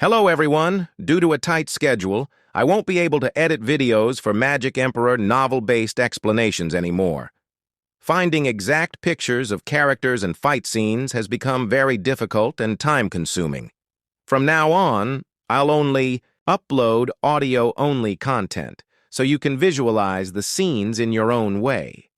Hello everyone! Due to a tight schedule, I won't be able to edit videos for Magic Emperor novel-based explanations anymore. Finding exact pictures of characters and fight scenes has become very difficult and time-consuming. From now on, I'll only upload audio-only content, so you can visualize the scenes in your own way.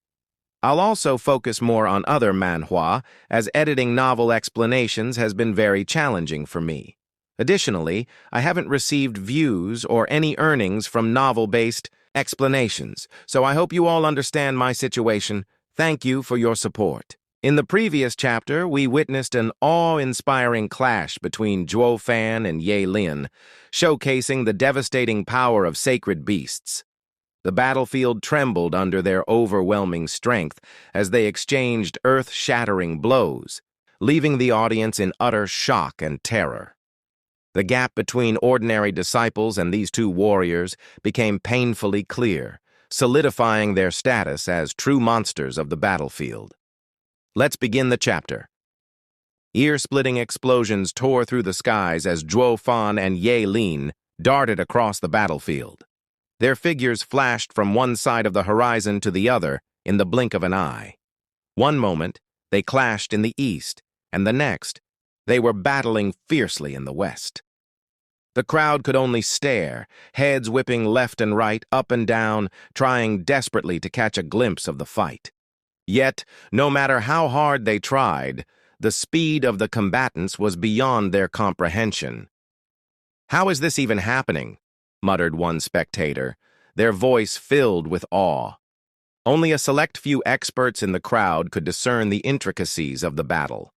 I'll also focus more on other manhwa, as editing novel explanations has been very challenging for me. Additionally, I haven't received views or any earnings from novel-based explanations, so I hope you all understand my situation. Thank you for your support. In the previous chapter, we witnessed an awe-inspiring clash between Zhuo Fan and Ye Lin, showcasing the devastating power of sacred beasts. The battlefield trembled under their overwhelming strength as they exchanged earth-shattering blows, leaving the audience in utter shock and terror. The gap between ordinary disciples and these two warriors became painfully clear, solidifying their status as true monsters of the battlefield. Let's begin the chapter. Ear-splitting explosions tore through the skies as Zhuo Fan and Ye Lin darted across the battlefield. Their figures flashed from one side of the horizon to the other in the blink of an eye. One moment, they clashed in the east, and the next, they were battling fiercely in the west. The crowd could only stare, heads whipping left and right, up and down, trying desperately to catch a glimpse of the fight. Yet, no matter how hard they tried, the speed of the combatants was beyond their comprehension. "How is this even happening?" muttered one spectator, their voice filled with awe. Only a select few experts in the crowd could discern the intricacies of the battle.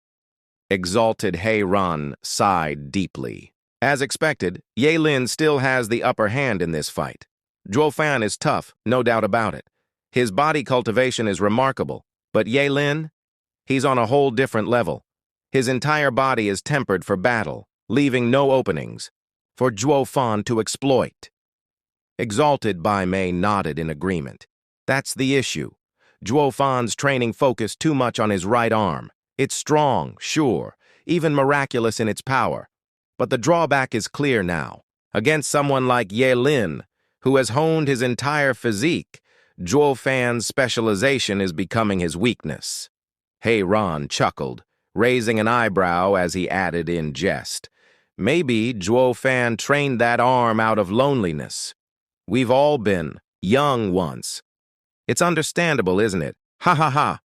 Exalted He Ran sighed deeply. As expected, Ye Lin still has the upper hand in this fight. Zhuo Fan is tough, no doubt about it. His body cultivation is remarkable, but Ye Lin? He's on a whole different level. His entire body is tempered for battle, leaving no openings for Zhuo Fan to exploit. Exalted Bai Mei nodded in agreement. That's the issue. Zhuo Fan's training focused too much on his right arm. It's strong, sure, even miraculous in its power. But the drawback is clear now. Against someone like Ye Lin, who has honed his entire physique, Zhuo Fan's specialization is becoming his weakness. He Ran chuckled, raising an eyebrow as he added in jest. Maybe Zhuo Fan trained that arm out of loneliness. We've all been young once. It's understandable, isn't it? Ha ha ha.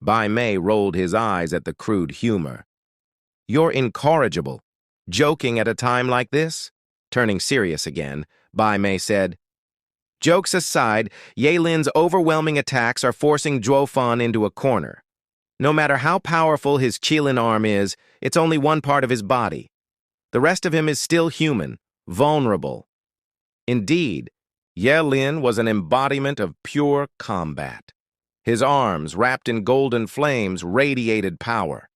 Bai Mei rolled his eyes at the crude humor. You're incorrigible. Joking at a time like this? Turning serious again, Bai Mei said, "Jokes aside, Ye Lin's overwhelming attacks are forcing Zhuo Fan into a corner. No matter how powerful his keelin arm is, it's only one part of his body. The rest of him is still human, vulnerable. Indeed, Ye Lin was an embodiment of pure combat. His arms, wrapped in golden flames, radiated power.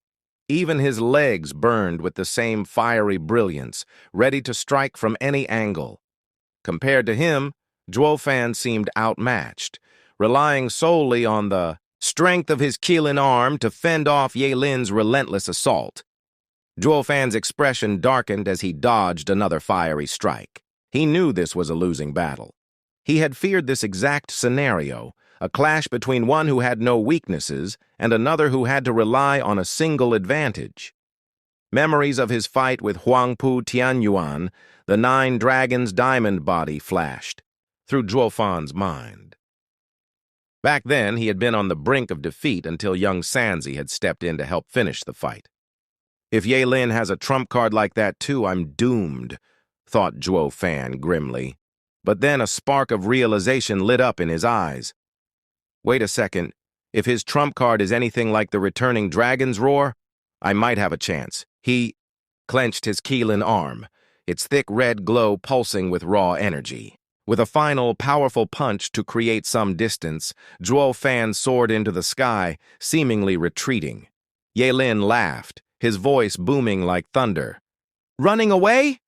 Even his legs burned with the same fiery brilliance, ready to strike from any angle. Compared to him, Zhuo Fan seemed outmatched, relying solely on the strength of his keelin arm to fend off Ye Lin's relentless assault." Zhuo Fan's expression darkened as he dodged another fiery strike. He knew this was a losing battle. He had feared this exact scenario, a clash between one who had no weaknesses and another who had to rely on a single advantage. Memories of his fight with Huangpu Tianyuan, the Nine Dragons' diamond body, flashed through Zhuo Fan's mind. Back then, he had been on the brink of defeat until young Sanzi had stepped in to help finish the fight. If Ye Lin has a trump card like that too, I'm doomed, thought Zhuo Fan grimly. But then a spark of realization lit up in his eyes. Wait a second, if his trump card is anything like the returning dragon's roar, I might have a chance. He clenched his keelin arm, its thick red glow pulsing with raw energy. With a final, powerful punch to create some distance, Zhuo Fan soared into the sky, seemingly retreating. Ye Lin laughed, his voice booming like thunder. "Running away?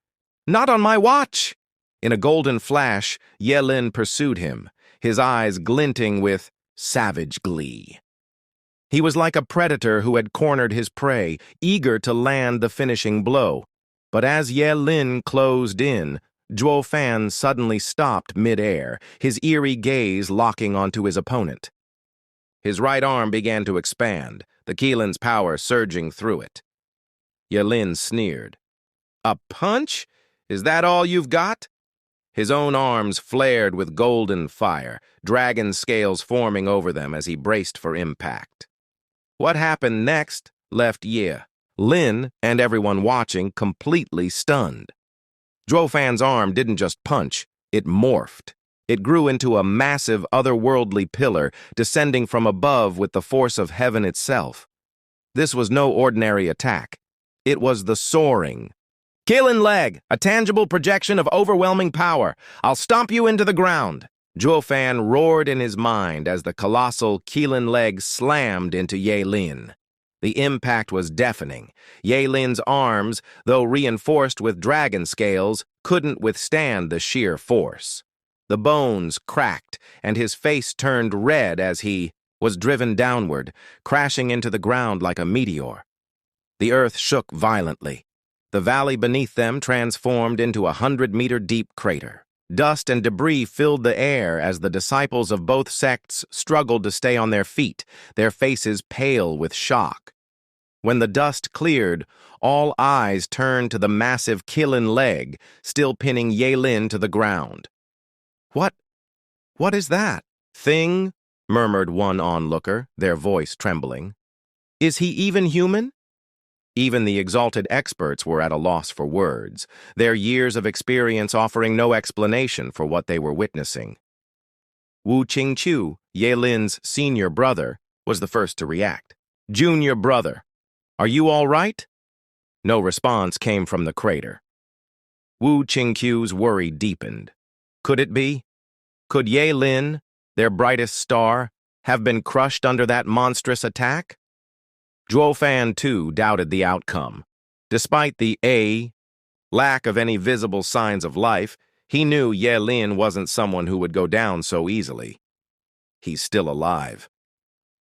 Not on my watch!" In a golden flash, Ye Lin pursued him, his eyes glinting with savage glee. He was like a predator who had cornered his prey, eager to land the finishing blow. But as Ye Lin closed in, Zhuo Fan suddenly stopped mid-air, his eerie gaze locking onto his opponent. His right arm began to expand, the keelin's power surging through it. Ye Lin sneered. "A punch? Is that all you've got?" His own arms flared with golden fire, dragon scales forming over them as he braced for impact. What happened next left Ye Lin and everyone watching completely stunned. Zhuo Fan's arm didn't just punch, it morphed. It grew into a massive otherworldly pillar, descending from above with the force of heaven itself. This was no ordinary attack. It was the soaring. "Keelin leg, a tangible projection of overwhelming power. I'll stomp you into the ground." Zhuo Fan roared in his mind as the colossal keelin leg slammed into Ye Lin. The impact was deafening. Ye Lin's arms, though reinforced with dragon scales, couldn't withstand the sheer force. The bones cracked, and his face turned red as he was driven downward, crashing into the ground like a meteor. The earth shook violently. The valley beneath them transformed into a 100-meter-deep crater. Dust and debris filled the air as the disciples of both sects struggled to stay on their feet, their faces pale with shock. When the dust cleared, all eyes turned to the massive keelin leg, still pinning Ye Lin to the ground. What is that thing?" murmured one onlooker, their voice trembling. "Is he even human?" Even the exalted experts were at a loss for words, their years of experience offering no explanation for what they were witnessing. Wu Qingqiu, Ye Lin's senior brother, was the first to react. "Junior brother, are you all right?" No response came from the crater. Wu Qingqiu's worry deepened. Could it be? Could Ye Lin, their brightest star, have been crushed under that monstrous attack? Zhuo Fan, too, doubted the outcome. Despite the lack of any visible signs of life, he knew Ye Lin wasn't someone who would go down so easily. He's still alive.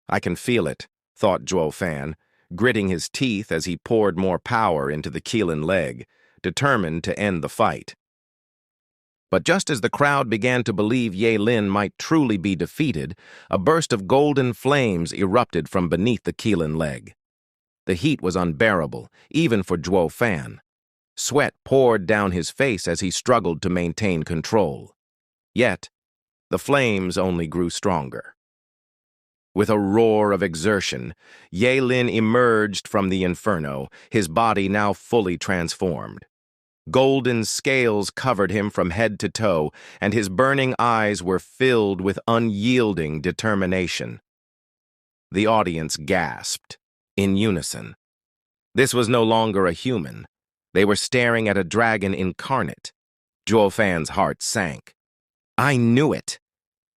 "I can feel it," thought Zhuo Fan, gritting his teeth as he poured more power into the keelin leg, determined to end the fight. But just as the crowd began to believe Ye Lin might truly be defeated, a burst of golden flames erupted from beneath the keelin leg. The heat was unbearable, even for Zhuo Fan. Sweat poured down his face as he struggled to maintain control. Yet, the flames only grew stronger. With a roar of exertion, Ye Lin emerged from the inferno, his body now fully transformed. Golden scales covered him from head to toe, and his burning eyes were filled with unyielding determination. The audience gasped, in unison. This was no longer a human. They were staring at a dragon incarnate. Zhuo Fan's heart sank. "I knew it.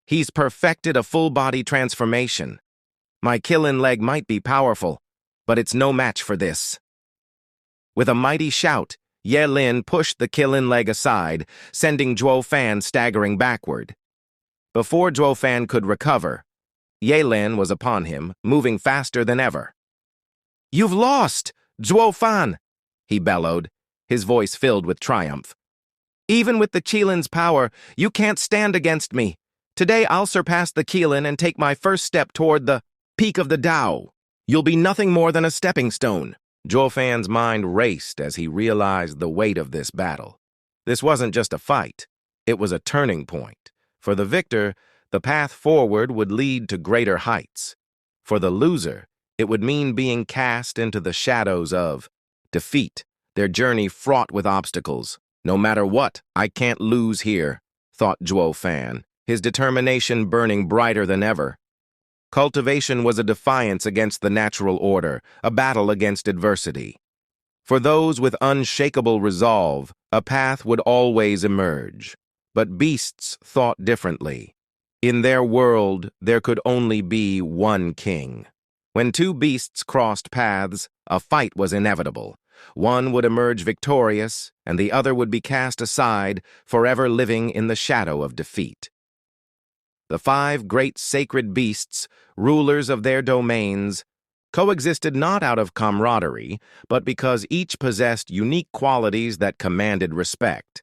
He's perfected a full-body transformation. My keelin leg might be powerful, but it's no match for this." With a mighty shout, Ye Lin pushed the keelin leg aside, sending Zhuo Fan staggering backward. Before Zhuo Fan could recover, Ye Lin was upon him, moving faster than ever. "You've lost, Zhuo Fan!" he bellowed, his voice filled with triumph. "Even with the keelin's power, you can't stand against me. Today I'll surpass the keelin and take my first step toward the peak of the Tao. You'll be nothing more than a stepping stone." Zhuo Fan's mind raced as he realized the weight of this battle. This wasn't just a fight. It was a turning point. For the victor, the path forward would lead to greater heights. For the loser, it would mean being cast into the shadows of defeat, their journey fraught with obstacles. "No matter what, I can't lose here," thought Zhuo Fan, his determination burning brighter than ever. Cultivation was a defiance against the natural order, a battle against adversity. For those with unshakable resolve, a path would always emerge. But beasts thought differently. In their world, there could only be one king. When two beasts crossed paths, a fight was inevitable. One would emerge victorious, and the other would be cast aside, forever living in the shadow of defeat. The 5 great sacred beasts, rulers of their domains, coexisted not out of camaraderie, but because each possessed unique qualities that commanded respect.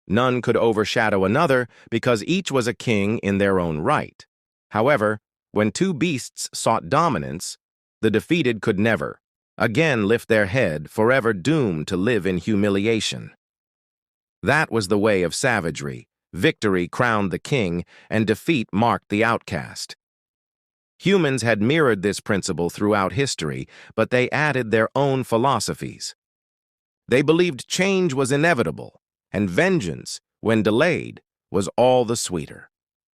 None could overshadow another because each was a king in their own right. However, when two beasts sought dominance, the defeated could never, again lift their head, forever doomed to live in humiliation. That was the way of savagery. Victory crowned the king, and defeat marked the outcast. Humans had mirrored this principle throughout history, but they added their own philosophies. They believed change was inevitable, and vengeance, when delayed, was all the sweeter.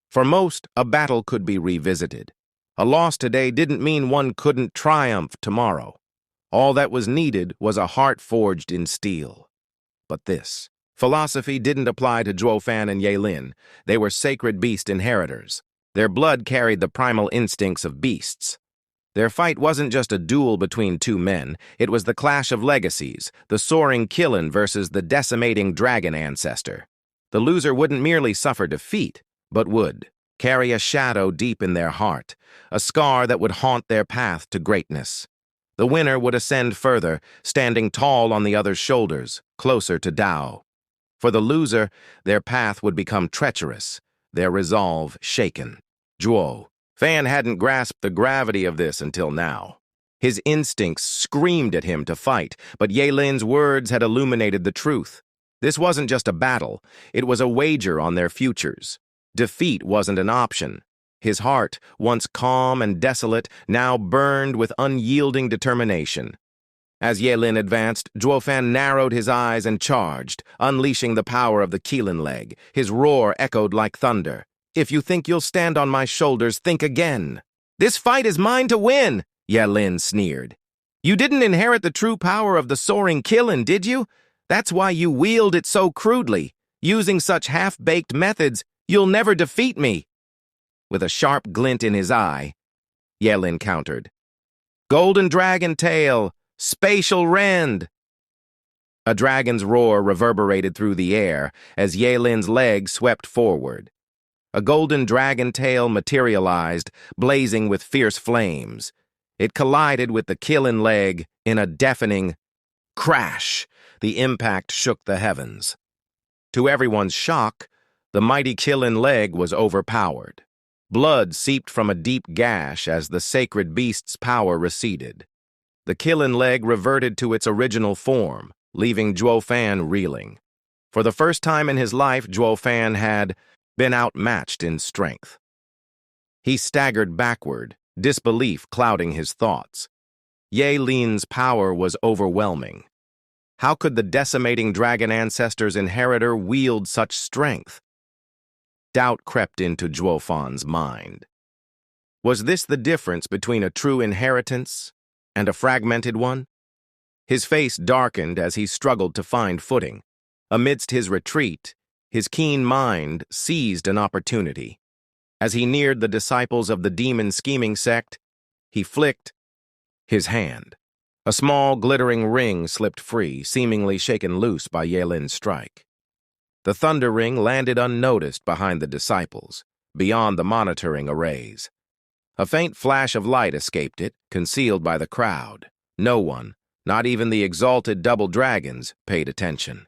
For most, a battle could be revisited. A loss today didn't mean one couldn't triumph tomorrow. All that was needed was a heart forged in steel. But this philosophy didn't apply to Zhuo Fan and Ye Lin. They were sacred beast inheritors. Their blood carried the primal instincts of beasts. Their fight wasn't just a duel between two men, it was the clash of legacies, the soaring keelin versus the decimating dragon ancestor. The loser wouldn't merely suffer defeat, but would carry a shadow deep in their heart, a scar that would haunt their path to greatness. The winner would ascend further, standing tall on the other's shoulders, closer to Tao. For the loser, their path would become treacherous, their resolve shaken. Zhuo Fan hadn't grasped the gravity of this until now. His instincts screamed at him to fight, but Ye Lin's words had illuminated the truth. This wasn't just a battle, it was a wager on their futures. Defeat wasn't an option. His heart, once calm and desolate, now burned with unyielding determination. As Ye Lin advanced, Zhuo Fan narrowed his eyes and charged, unleashing the power of the keelin leg. His roar echoed like thunder. "If you think you'll stand on my shoulders, think again." "This fight is mine to win," Ye Lin sneered. "You didn't inherit the true power of the soaring keelin, did you? That's why you wield it so crudely. Using such half-baked methods, you'll never defeat me." With a sharp glint in his eye, Ye Lin countered. "Golden dragon tail, spatial rend." A dragon's roar reverberated through the air as Ye Lin's leg swept forward. A golden dragon tail materialized, blazing with fierce flames. It collided with the keelin leg in a deafening crash. The impact shook the heavens. To everyone's shock, the mighty keelin leg was overpowered. Blood seeped from a deep gash as the sacred beast's power receded. The keelin leg reverted to its original form, leaving Zhuo Fan reeling. For the first time in his life, Zhuo Fan had been outmatched in strength. He staggered backward, disbelief clouding his thoughts. Ye Lin's power was overwhelming. How could the decimating dragon ancestor's inheritor wield such strength? Doubt crept into Zhuo Fan's mind. Was this the difference between a true inheritance and a fragmented one? His face darkened as he struggled to find footing. Amidst his retreat, his keen mind seized an opportunity. As he neared the disciples of the demon scheming sect, he flicked his hand. A small, glittering ring slipped free, seemingly shaken loose by Ye Lin's strike. The thunder ring landed unnoticed behind the disciples, beyond the monitoring arrays. A faint flash of light escaped it, concealed by the crowd. No one, not even the exalted double dragons, paid attention.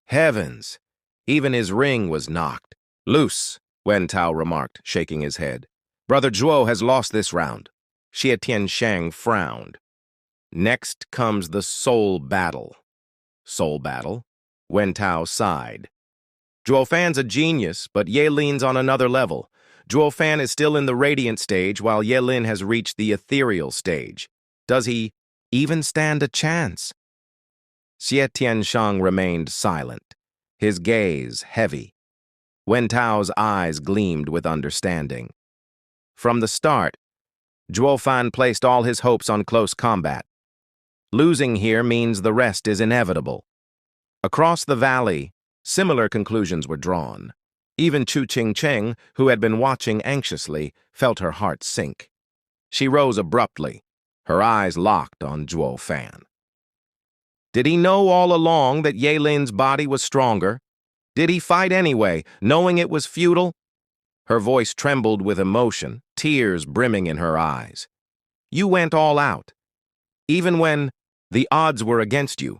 Heavens! Even his ring was knocked loose, Wen Tao remarked, shaking his head. "Brother Zhuo has lost this round." Xie Tianshang frowned. "Next comes the soul battle." "Soul battle?" Wen Tao sighed. "Zhuo Fan's a genius, but Ye Lin's on another level. Zhuo Fan is still in the radiant stage, while Ye Lin has reached the ethereal stage. Does he even stand a chance?" Xie Tianshang remained silent, his gaze heavy. Wen Tao's eyes gleamed with understanding. From the start, Zhuo Fan placed all his hopes on close combat. Losing here means the rest is inevitable. Across the valley, similar conclusions were drawn. Even Chu Qingcheng, who had been watching anxiously, felt her heart sink. She rose abruptly, her eyes locked on Zhuo Fan. Did he know all along that Ye Lin's body was stronger? Did he fight anyway, knowing it was futile? Her voice trembled with emotion, tears brimming in her eyes. You went all out. Even when the odds were against you.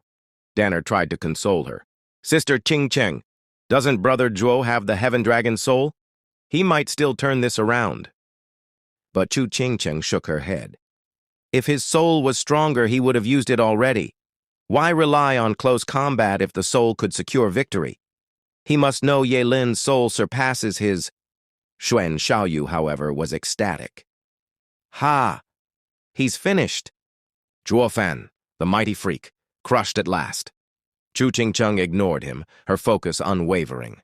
Danner tried to console her. Sister Ching Cheng, doesn't Brother Zhuo have the Heaven Dragon soul? He might still turn this around. But Chu Ching Cheng shook her head. If his soul was stronger, he would have used it already. Why rely on close combat if the soul could secure victory? He must know Ye Lin's soul surpasses his. Xuan Xiaoyu, however, was ecstatic. Ha! He's finished. Zhuo Fan, the mighty freak, crushed at last. Chu Ching-chung ignored him, her focus unwavering.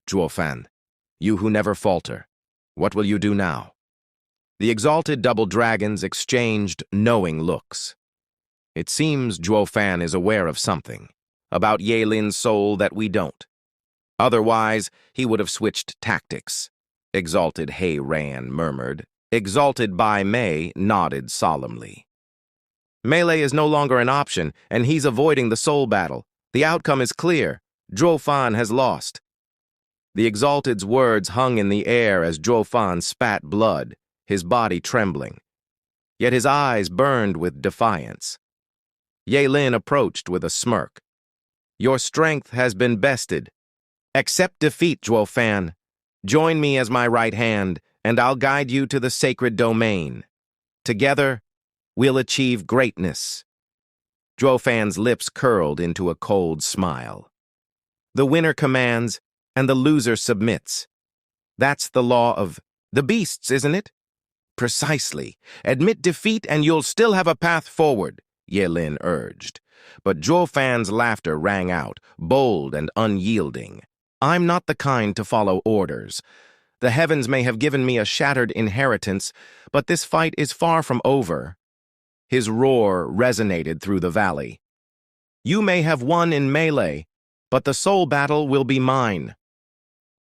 Zhuo Fan, you who never falter, what will you do now? The exalted double dragons exchanged knowing looks. It seems Zhuo Fan is aware of something, about Ye Lin's soul that we don't. Otherwise, he would have switched tactics. Exalted He Ran murmured. Exalted Bai Mei nodded solemnly. Melee is no longer an option, and he's avoiding the soul battle. The outcome is clear. Zhuo Fan has lost. The Exalted's words hung in the air as Zhuo Fan spat blood, his body trembling. Yet his eyes burned with defiance. Ye Lin approached with a smirk. Your strength has been bested. Accept defeat, Zhuo Fan. Join me as my right hand, and I'll guide you to the sacred domain. Together, we'll achieve greatness. Zhuo Fan's lips curled into a cold smile. The winner commands, and the loser submits. That's the law of the beasts, isn't it? Precisely. Admit defeat and you'll still have a path forward, Ye Lin urged. But Zhuo Fan's laughter rang out, bold and unyielding. I'm not the kind to follow orders. The heavens may have given me a shattered inheritance, but this fight is far from over. His roar resonated through the valley. You may have won in melee, but the soul battle will be mine.